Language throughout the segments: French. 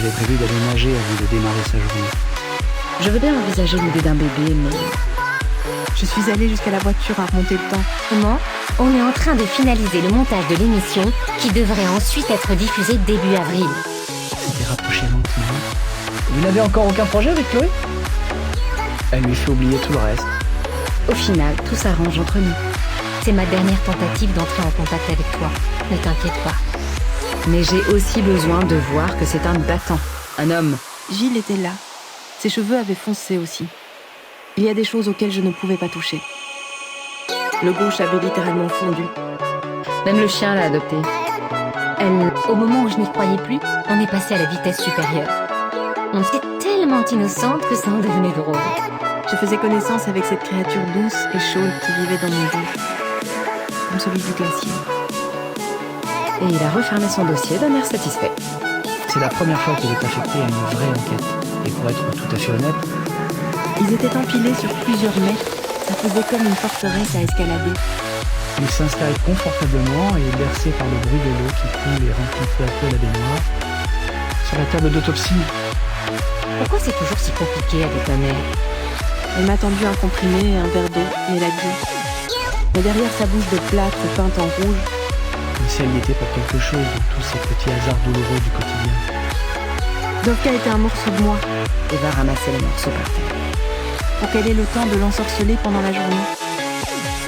avait prévu d'aller nager avant de démarrer sa journée. Je veux bien envisager l'idée d'un bébé, mais... Je suis allée jusqu'à la voiture à remonter le temps. Comment ? On est en train de finaliser le montage de l'émission qui devrait ensuite être diffusée début avril. C'était rapproché lentement. Vous n'avez encore aucun projet avec Chloé ? Elle lui fait oublier tout le reste. Au final, tout s'arrange entre nous. C'est ma dernière tentative d'entrer en contact avec toi. Ne t'inquiète pas. Mais j'ai aussi besoin de voir que c'est un battant, un homme. Gilles était là. Ses cheveux avaient foncé aussi. Il y a des choses auxquelles je ne pouvais pas toucher. Le gauche avait littéralement fondu. Même le chien l'a adopté. Au moment où je n'y croyais plus, on est passé à la vitesse supérieure. On était tellement innocente que ça en devenait drôle. Je faisais connaissance avec cette créature douce et chaude qui vivait dans mon ventre, comme celui du glacier. Et il a refermé son dossier d'un air satisfait. C'est la première fois qu'il est affecté à une vraie enquête. Et pour être tout à fait honnête, Ils étaient empilés sur plusieurs mètres. Ça faisait comme une forteresse à escalader. il s'installe confortablement et est bercé par le bruit de l'eau qui coule et remplit peu à peu la baignoire. Sur la table d'autopsie, Pourquoi c'est toujours si compliqué avec ma mère ? Elle m'a tendu un comprimé et un verre d'eau et elle a dit. Mais derrière sa bouche de plâtre peinte en rouge, comme si elle y était pour quelque chose de tous ces petits hasards douloureux du quotidien. Dovka était un morceau de moi Et va ramasser les morceaux par terre. pour qu'elle ait le temps de l'ensorceler pendant la journée.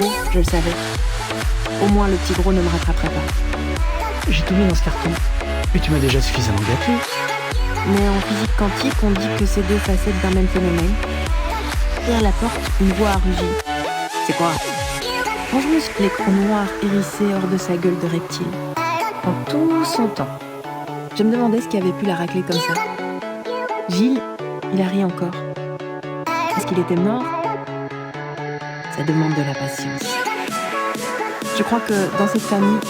Oh, je le savais. Au moins le petit gros ne me rattraperait pas. J'ai tout mis dans ce carton. Mais tu m'as déjà suffisamment gâté. Mais en physique quantique, on dit que c'est deux facettes d'un même phénomène. Derrière la porte, une voix a rugi. C'est quoi ? Range-moi l'écran noir hérissé hors de sa gueule de reptile. En tout son temps. Je me demandais ce qui avait pu la racler comme ça. Gilles, il a ri encore. Est-ce qu'il était mort ? Ça demande de la patience. Je crois que dans cette famille,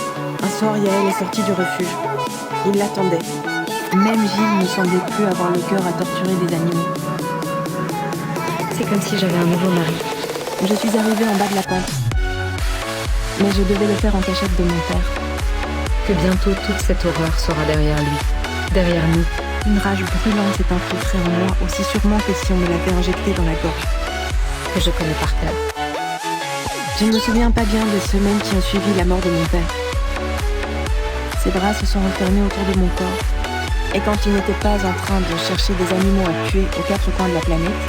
un soir, Yael est sortie du refuge. Il l'attendait. Même Gilles ne semblait plus avoir le cœur à torturer des animaux. C'est comme si j'avais un nouveau mari. Je suis arrivée en bas de la pente. Mais je devais le faire en cachette de mon père. Que bientôt toute cette horreur sera derrière lui, derrière nous. Une rage brûlante s'est infiltrée en moi aussi sûrement que si on me l'avait injectée dans la gorge. Que je connais par cœur. Je ne me souviens pas bien des semaines qui ont suivi la mort de mon père. Ses bras se sont refermés autour de mon corps. Et quand il n'était pas en train de chercher des animaux à tuer aux quatre coins de la planète,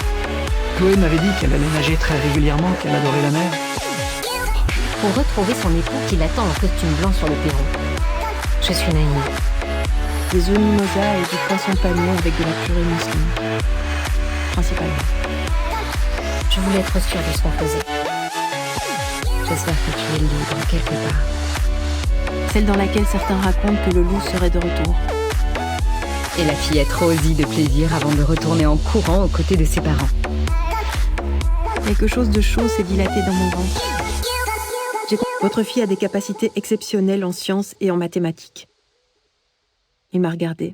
Chloé m'avait dit qu'elle allait nager très régulièrement, qu'elle adorait la mer. Pour retrouver son époux qui l'attend en costume blanc sur le perron. Je suis naïve. des œufs mimosa et du poisson pané avec de la purée mousseline. Principalement. Je voulais être sûre de ce qu'on faisait. J'espère que tu es libre quelque part. Celle dans laquelle certains racontent que le loup serait de retour. Et la fillette rosille de plaisir avant de retourner en courant aux côtés de ses parents. Quelque chose de chaud s'est dilaté dans mon ventre. Votre fille a des capacités exceptionnelles en sciences et en mathématiques. Il m'a regardé.